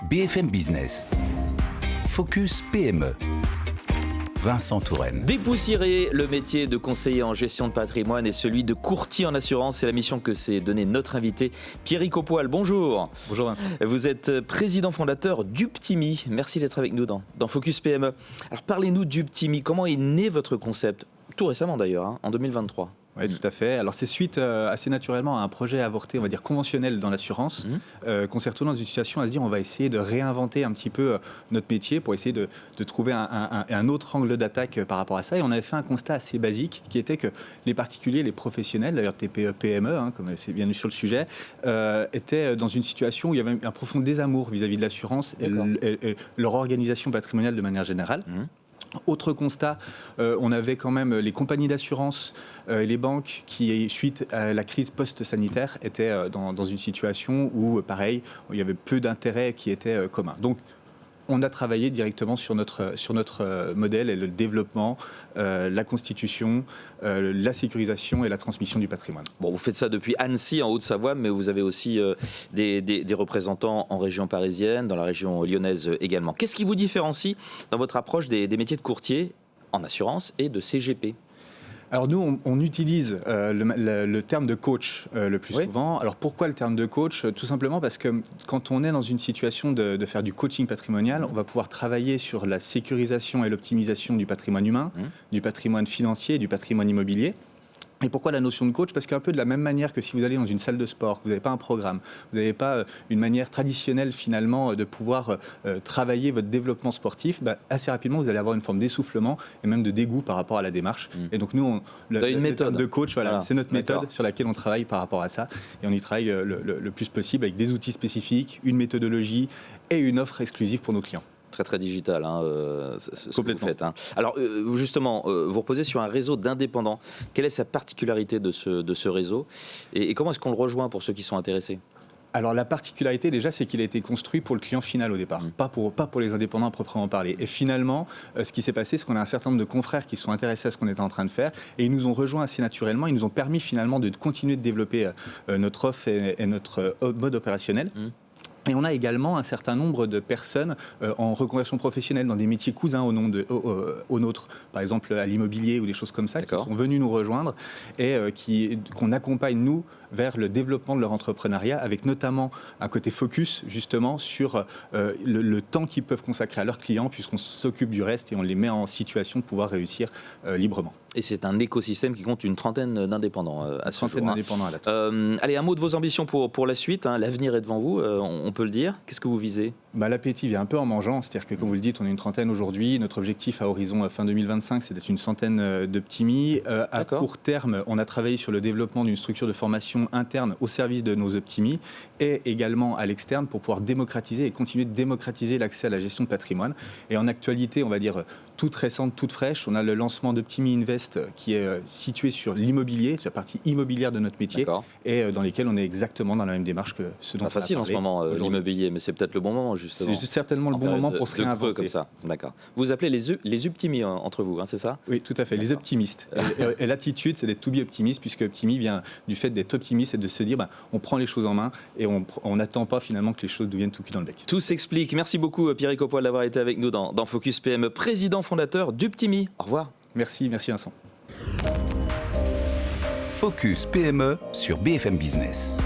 BFM Business. Focus PME. Vincent Touraine. Dépoussiérer le métier de conseiller en gestion de patrimoine et celui de courtier en assurance, c'est la mission que s'est donnée notre invité Pierrick Aupoil. Bonjour. Bonjour Vincent. Vous êtes président fondateur d'Uptimi. Merci d'être avec nous dans Focus PME. Alors parlez-nous d'Uptimi. Comment est né votre concept ? Tout récemment d'ailleurs, en 2023. Oui, tout à fait. Alors, c'est suite assez naturellement à un projet avorté, on va dire conventionnel dans l'assurance, qu'on s'est retrouvé dans une situation à se dire on va essayer de réinventer un petit peu notre métier pour essayer de trouver un autre angle d'attaque par rapport à ça. Et on avait fait un constat assez basique qui était que les particuliers, les professionnels, d'ailleurs TPE, PME, comme c'est bien vu sur le sujet, étaient dans une situation où il y avait un profond désamour vis-à-vis de l'assurance et leur organisation patrimoniale de manière générale. Autre constat, on avait quand même les compagnies d'assurance et les banques qui, suite à la crise post-sanitaire, étaient dans une situation où, pareil, il y avait peu d'intérêts qui étaient communs. Donc, on a travaillé directement sur notre modèle et le développement, la constitution, la sécurisation et la transmission du patrimoine. Bon, vous faites ça depuis Annecy en Haute-Savoie, mais vous avez aussi des représentants en région parisienne, dans la région lyonnaise également. Qu'est-ce qui vous différencie dans votre approche des métiers de courtier en assurance et de CGP ? Alors nous, on utilise le terme de coach le plus souvent. Alors pourquoi le terme de coach ? Tout simplement parce que quand on est dans une situation de faire du coaching patrimonial, on va pouvoir travailler sur la sécurisation et l'optimisation du patrimoine humain, du patrimoine financier et du patrimoine immobilier. Et pourquoi la notion de coach ? Parce qu'un peu de la même manière que si vous allez dans une salle de sport, vous n'avez pas un programme, vous n'avez pas une manière traditionnelle finalement de pouvoir travailler votre développement sportif, assez rapidement vous allez avoir une forme d'essoufflement et même de dégoût par rapport à la démarche. Et donc nous, le terme de coach, voilà. C'est notre méthode sur laquelle on travaille par rapport à ça. Et on y travaille le plus possible avec des outils spécifiques, une méthodologie et une offre exclusive pour nos clients. Très très digital, ce que vous faites. Alors justement, vous reposez sur un réseau d'indépendants. Quelle est sa particularité de ce réseau et comment est-ce qu'on le rejoint pour ceux qui sont intéressés ? Alors la particularité déjà, c'est qu'il a été construit pour le client final au départ, pas pour les indépendants à proprement parler. Et finalement, ce qui s'est passé, c'est qu'on a un certain nombre de confrères qui sont intéressés à ce qu'on était en train de faire et ils nous ont rejoints assez naturellement. Ils nous ont permis finalement de continuer de développer notre offre et notre mode opérationnel. Et on a également un certain nombre de personnes en reconversion professionnelle dans des métiers cousins au nôtre, par exemple à l'immobilier ou des choses comme ça, qui sont venus nous rejoindre et qu'on accompagne, nous, vers le développement de leur entrepreneuriat, avec notamment un côté focus, justement, sur le temps qu'ils peuvent consacrer à leurs clients, puisqu'on s'occupe du reste et on les met en situation de pouvoir réussir librement. Et c'est un écosystème qui compte une trentaine d'indépendants à ce jour. D'indépendants à la tête. Allez, un mot de vos ambitions pour la suite. L'avenir est devant vous, on peut le dire. Qu'est-ce que vous visez ? L'appétit vient un peu en mangeant, c'est-à-dire que comme vous le dites, on est une trentaine aujourd'hui. Notre objectif à horizon fin 2025, c'est d'être une centaine d'Uptimi. À court terme, on a travaillé sur le développement d'une structure de formation interne au service de nos Uptimi et également à l'externe pour pouvoir démocratiser et continuer de démocratiser l'accès à la gestion de patrimoine. Et en actualité, on va dire toute récente, toute fraîche, on a le lancement d'Uptimi Invest qui est situé sur l'immobilier, la partie immobilière de notre métier et dans lesquels on est exactement dans la même démarche que ce dont on a parlé. Pas facile en ce moment, l'immobilier, mais c'est peut-être le bon moment justement. C'est certainement le bon moment pour se réinventer. Comme ça, d'accord. Vous appelez les Uptimi entre vous, c'est ça ? Oui, tout à fait, les optimistes. Et l'attitude, c'est d'être to be optimiste, puisque Uptimi vient du fait d'être optimiste et de se dire on prend les choses en main et on n'attend pas finalement que les choses deviennent tout cuit dans le bec. Tout s'explique. Merci beaucoup Pierrick Aupoil d'avoir été avec nous dans Focus PME, président fondateur d'Uptimi. Au revoir. Merci Vincent. Focus PME sur BFM Business.